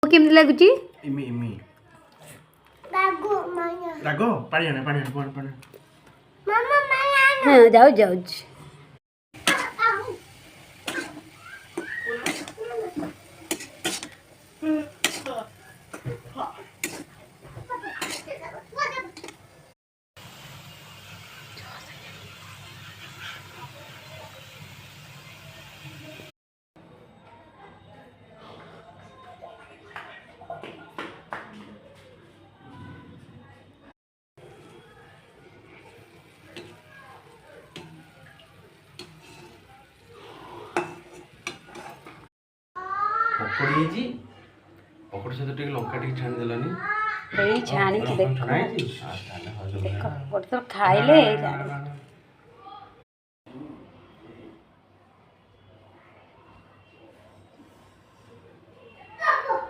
केमती लगुची Emmy Emmy रागो पानी आने पानी मामा हाँ जाओ जाओ पकोड़ी जी पकोड़ी से तो टिक लंका टिक छान देलानी एई छानी के देखो छाना है जी देखो गोटे तो खाइले